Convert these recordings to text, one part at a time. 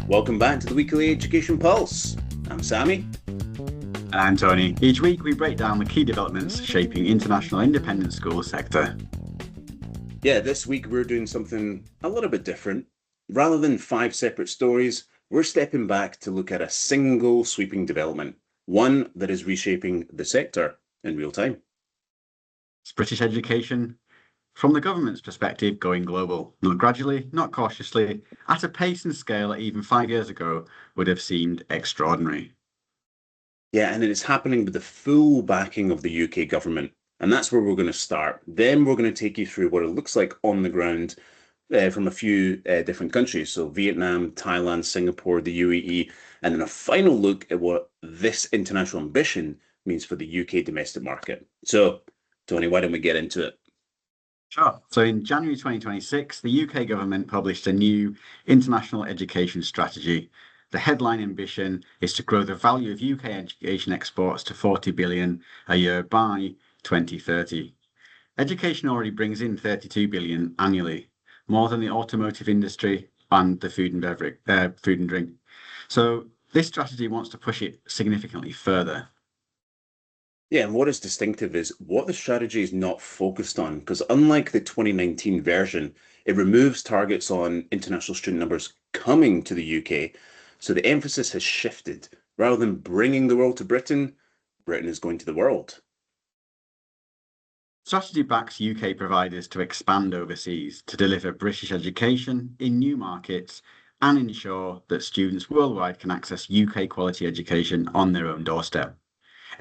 Welcome back to the Weekly Education Pulse. I'm Sammy. And I'm Tony. Each week we break down the key developments shaping international independent school sector. Yeah, this week we're doing something a little bit different. Rather than 5 separate stories, we're stepping back to look at a single sweeping development, one that is reshaping the sector in real time. It's British education, from the government's perspective, going global. Not gradually, not cautiously, at a pace and scale that even 5 years ago would have seemed extraordinary. Yeah, and it is happening with the full backing of the UK government. And that's where we're going to start. Then we're going to take you through what it looks like on the ground from a few different countries. So Vietnam, Thailand, Singapore, the UAE, and then a final look at what this international ambition means for the UK domestic market. So, Tony, why don't we get into it? Sure. So in January 2026, the UK government published a new international education strategy. The headline ambition is to grow the value of UK education exports to 40 billion a year by 2030. Education already brings in 32 billion annually, more than the automotive industry and the food and drink. So this strategy wants to push it significantly further. Yeah, and what is distinctive is what the strategy is not focused on, because unlike the 2019 version, it removes targets on international student numbers coming to the UK. So the emphasis has shifted. Rather than bringing the world to Britain, Britain is going to the world. Strategy backs UK providers to expand overseas, to deliver British education in new markets and ensure that students worldwide can access UK quality education on their own doorstep.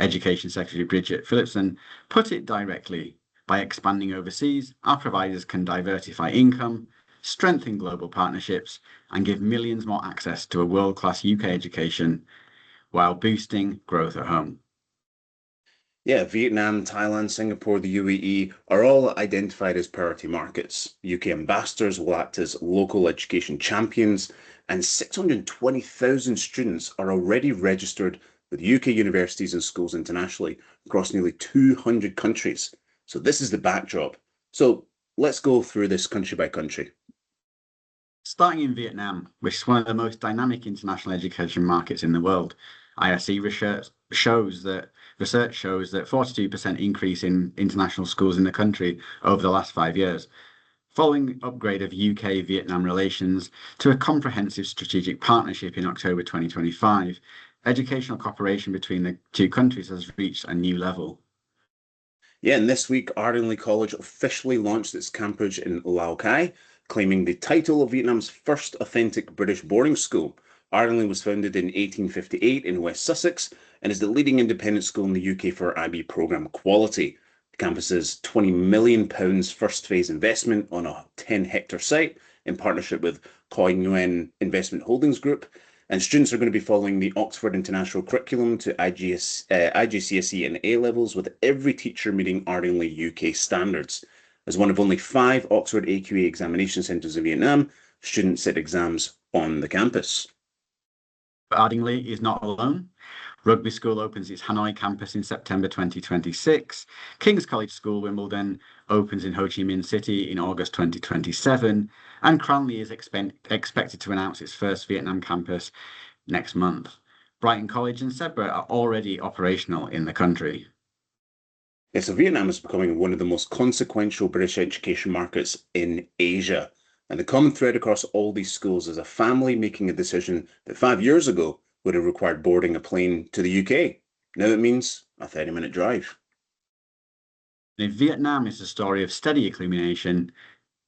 Education Secretary Bridget Phillipson put it directly: by expanding overseas, our providers can diversify income, strengthen global partnerships, and give millions more access to a world-class UK education while boosting growth at home. Yeah, Vietnam, Thailand, Singapore, the UAE are all identified as priority markets. UK ambassadors will act as local education champions, and 620,000 students are already registered with UK universities and schools internationally across nearly 200 countries. So this is the backdrop. So let's go through this country by country. Starting in Vietnam, which is one of the most dynamic international education markets in the world, ISE research shows that 42% increase in international schools in the country over the last 5 years. Following upgrade of UK-Vietnam relations to a comprehensive strategic partnership in October 2025, educational cooperation between the two countries has reached a new level. Yeah, and this week, Ardingly College officially launched its campus in Lao Cai, claiming the title of Vietnam's first authentic British boarding school. Ardingly was founded in 1858 in West Sussex and is the leading independent school in the UK for IB programme quality. The campus's £20 million first phase investment on a 10-hectare site in partnership with Khoi Nguyen Investment Holdings Group, and students are going to be following the Oxford International Curriculum to IGCSE and A levels, with every teacher meeting Ardingly UK standards. As one of only 5 Oxford AQA examination centres in Vietnam, students sit exams on the campus. But Ardingly is not alone. Rugby School opens its Hanoi campus in September 2026. King's College School Wimbledon opens in Ho Chi Minh City in August 2027. And Cranleigh is expected to announce its first Vietnam campus next month. Brighton College and Sedbergh are already operational in the country. Yeah, so Vietnam is becoming one of the most consequential British education markets in Asia. And the common thread across all these schools is a family making a decision that 5 years ago would have required boarding a plane to the UK. Now it means a 30-minute drive. In Vietnam, it's a story of steady accumulation.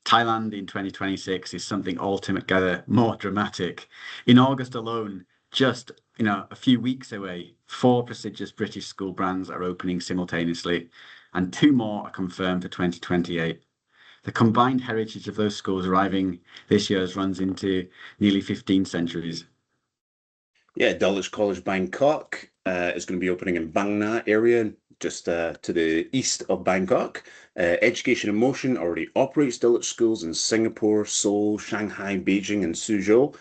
Thailand in 2026 is something altogether more dramatic. In August alone, just a few weeks away, 4 prestigious British school brands are opening simultaneously, and 2 more are confirmed for 2028. The combined heritage of those schools arriving this year runs into nearly 15 centuries. Yeah, Dulwich College Bangkok is going to be opening in Bang Na area, just to the east of Bangkok. Education in Motion already operates Dulwich schools in Singapore, Seoul, Shanghai, Beijing, and Suzhou.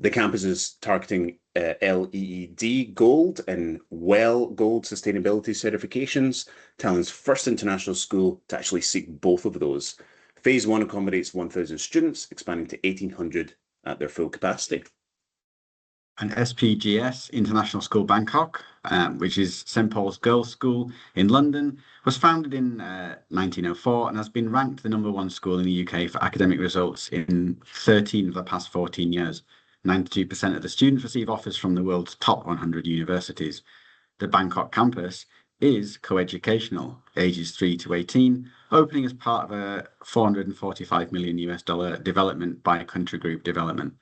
The campus is targeting LEED Gold and WELL Gold sustainability certifications, Thailand's first international school to actually seek both of those. Phase 1 accommodates 1,000 students, expanding to 1,800 at their full capacity. An SPGS International School Bangkok, which is St Paul's Girls' School in London, was founded in 1904 and has been ranked the #1 school in the UK for academic results in 13 of the past 14 years. 92% of the students receive offers from the world's top 100 universities. The Bangkok campus is co-educational, ages 3 to 18, opening as part of a $445 million development by Country Group Development.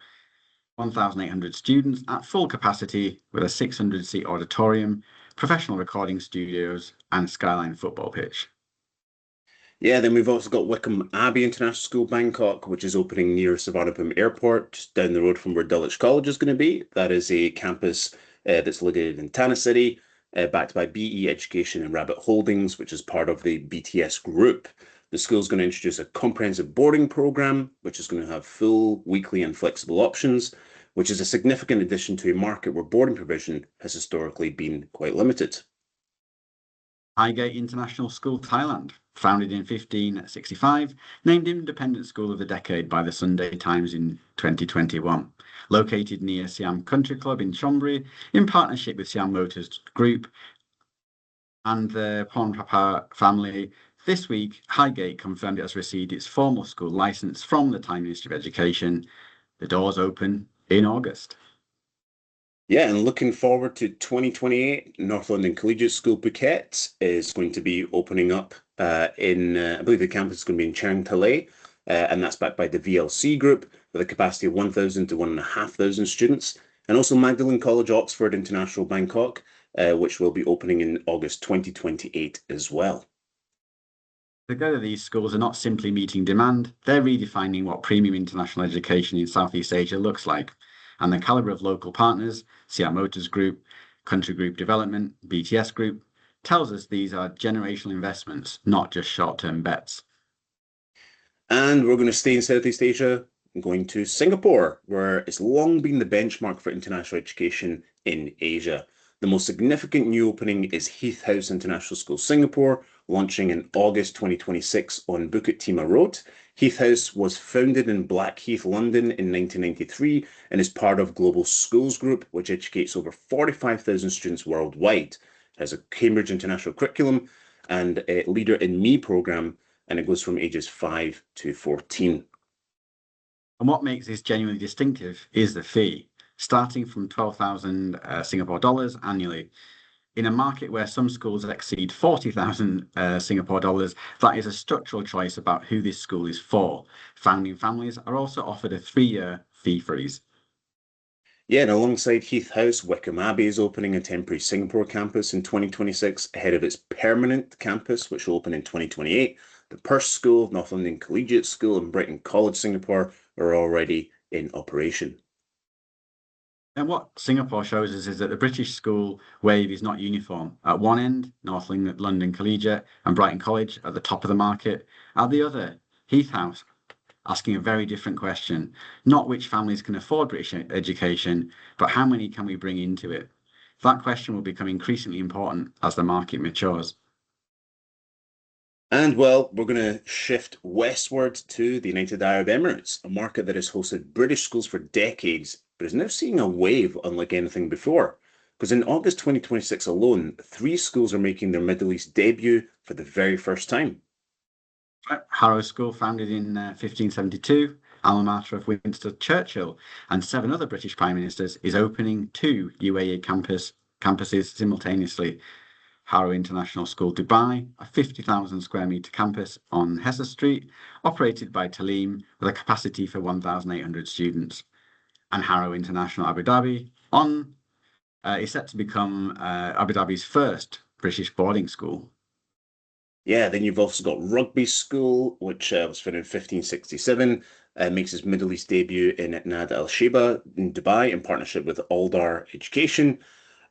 1,800 students at full capacity with a 600-seat auditorium, professional recording studios, and skyline football pitch. Yeah, then we've also got Wycombe Abbey International School Bangkok, which is opening near Sedbergh Airport, just down the road from where Dulwich College is going to be. That is a campus that's located in Tana City, backed by BE Education and Rabbit Holdings, which is part of the BTS group. The school is going to introduce a comprehensive boarding program, which is going to have full, weekly, and flexible options, which is a significant addition to a market where boarding provision has historically been quite limited. Highgate International School, Thailand, founded in 1565, named Independent School of the Decade by the Sunday Times in 2021. Located near Siam Country Club in Chonburi, in partnership with Siam Motors Group and the Pornpapa family. This week, Highgate confirmed it has received its formal school licence from the Thai Ministry of Education. The doors open in August. Yeah, and looking forward to 2028, North London Collegiate School Phuket is going to be opening up I believe the campus is going to be in Chang Talay, and that's backed by the VLC group with a capacity of 1,000 to 1,500 students. And also Magdalen College, Oxford International Bangkok, which will be opening in August 2028 as well. Together, these schools are not simply meeting demand, they're redefining what premium international education in Southeast Asia looks like. And the calibre of local partners, Siam Motors Group, Country Group Development, BTS Group, tells us these are generational investments, not just short-term bets. And we're going to stay in Southeast Asia, going to Singapore, where it's long been the benchmark for international education in Asia. The most significant new opening is Heath House International School Singapore, launching in August 2026 on Bukit Timah Road. Heath House was founded in Blackheath, London in 1993 and is part of Global Schools Group, which educates over 45,000 students worldwide. It has a Cambridge International curriculum and a Leader in Me program, and it goes from ages 5 to 14. And what makes this genuinely distinctive is the fee, starting from 12,000 Singapore dollars annually. In a market where some schools exceed 40,000 Singapore dollars, that is a structural choice about who this school is for. Founding families are also offered a 3-year fee freeze. Yeah, and alongside Heath House, Wycombe Abbey is opening a temporary Singapore campus in 2026 ahead of its permanent campus, which will open in 2028. The Perth School, North London Collegiate School, and Brighton College Singapore are already in operation. And what Singapore shows us is that the British school wave is not uniform. At one end, North London Collegiate and Brighton College at the top of the market. At the other, Heath House, asking a very different question. Not which families can afford British education, but how many can we bring into it? That question will become increasingly important as the market matures. And well, we're going to shift westward to the United Arab Emirates, a market that has hosted British schools for decades, but is now seeing a wave unlike anything before. Because in August 2026 alone, 3 schools are making their Middle East debut for the very first time. Harrow School, founded in 1572, alma mater of Winston Churchill and 7 other British Prime Ministers, is opening 2 UAE campuses simultaneously. Harrow International School Dubai, a 50,000 square metre campus on Hessa Street, operated by Talim with a capacity for 1,800 students. And Harrow International Abu Dhabi is set to become Abu Dhabi's first British boarding school. Yeah, then you've also got Rugby School, which was founded in 1567, makes its Middle East debut in Nad Al Sheba in Dubai in partnership with Aldar Education.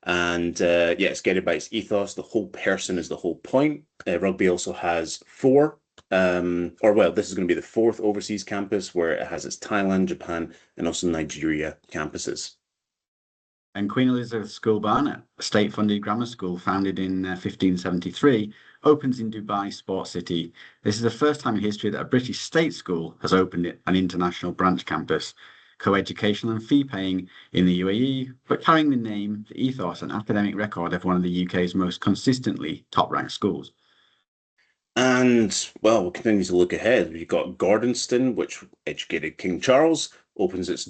And yeah, it's guided by its ethos. The whole person is the whole point. Rugby also has 4, this is going to be the 4th overseas campus where it has its Thailand, Japan, and also Nigeria campuses. And Queen Elizabeth School Barnet, a state-funded grammar school founded in 1573, opens in Dubai Sports City. This is the first time in history that a British state school has opened an international branch campus. co-educational and fee-paying in the UAE, but carrying the name, the ethos and academic record of one of the UK's most consistently top-ranked schools. And, well, we'll continue to look ahead. We've got Gordonston, which educated King Charles, opens its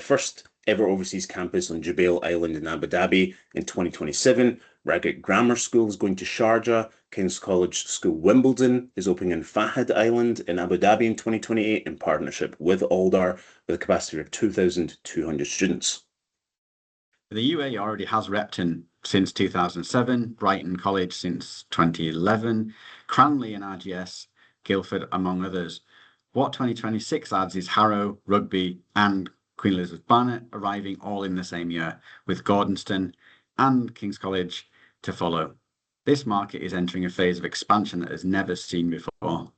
first ever overseas campus on Jubail Island in Abu Dhabi in 2027. Reigate Grammar School is going to Sharjah. King's College School Wimbledon is opening in Fahad Island in Abu Dhabi in 2028 in partnership with Aldar with a capacity of 2,200 students. The UAE already has Repton since 2007, Brighton College since 2011, Cranleigh and RGS, Guildford, among others. What 2026 adds is Harrow, Rugby and Queen Elizabeth Barnet arriving all in the same year, with Gordonston and King's College to follow. This market is entering a phase of expansion that has never seen before.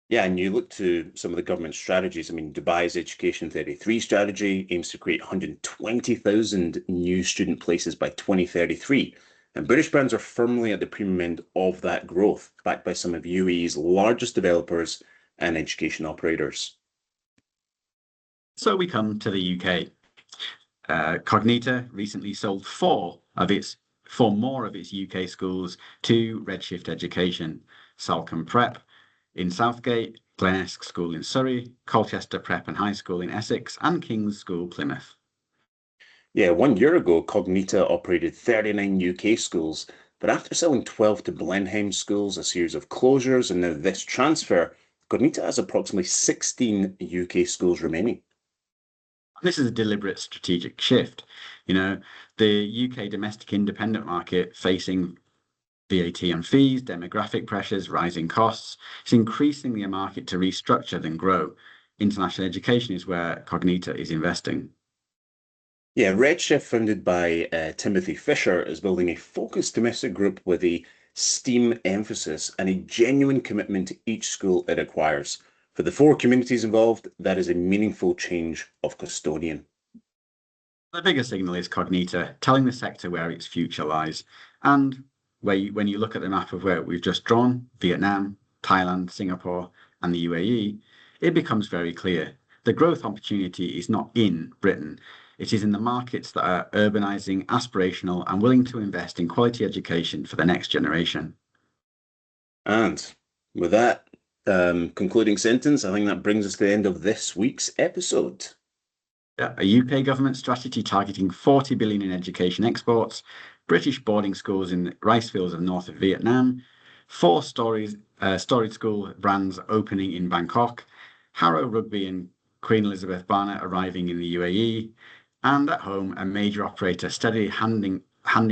Yeah, and you look to some of the government strategies. I mean, Dubai's Education 33 strategy aims to create 120,000 new student places by 2033. And British brands are firmly at the premium end of that growth, backed by some of UAE's largest developers and education operators. So we come to the UK. Cognita recently sold four more of its UK schools to Redshift Education: Salcombe Prep in Southgate, Glenesk School in Surrey, Colchester Prep and High School in Essex, and King's School Plymouth. Yeah, 1 year ago, Cognita operated 39 UK schools, but after selling 12 to Blenheim schools, a series of closures, and now this transfer, Cognita has approximately 16 UK schools remaining. This is a deliberate strategic shift. The UK domestic independent market facing VAT and fees, demographic pressures, rising costs. It's increasingly a market to restructure than grow. International education is where Cognita is investing. Yeah, Redshift, founded by Timothy Fisher, is building a focused domestic group with a STEAM emphasis and a genuine commitment to each school it acquires. For the 4 communities involved, that is a meaningful change of custodian. The bigger signal is Cognita telling the sector where its future lies. And when you look at the map of where we've just drawn, Vietnam, Thailand, Singapore, and the UAE, it becomes very clear. The growth opportunity is not in Britain. It is in the markets that are urbanising, aspirational, and willing to invest in quality education for the next generation. And with that concluding sentence, I think that brings us to the end of this week's episode. A UK government strategy targeting 40 billion in education exports, British boarding schools in the rice fields of north of Vietnam, 4 storied school brands opening in Bangkok, Harrow Rugby and Queen Elizabeth Barnet arriving in the UAE, and at home, a major operator steadily handing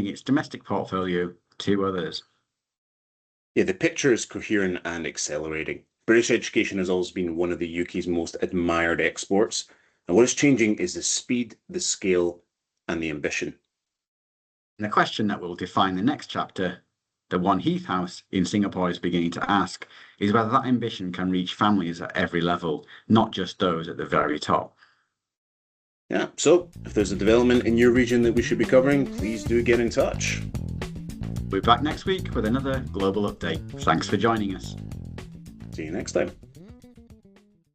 its domestic portfolio to others. Yeah, the picture is coherent and accelerating. British education has always been one of the UK's most admired exports, and what is changing is the speed, the scale, and the ambition. And the question that will define the next chapter, the one Heath House in Singapore is beginning to ask, is whether that ambition can reach families at every level, not just those at the very top. Yeah, so if there's a development in your region that we should be covering, please do get in touch. We'll be back next week with another global update. Thanks for joining us. See you next time.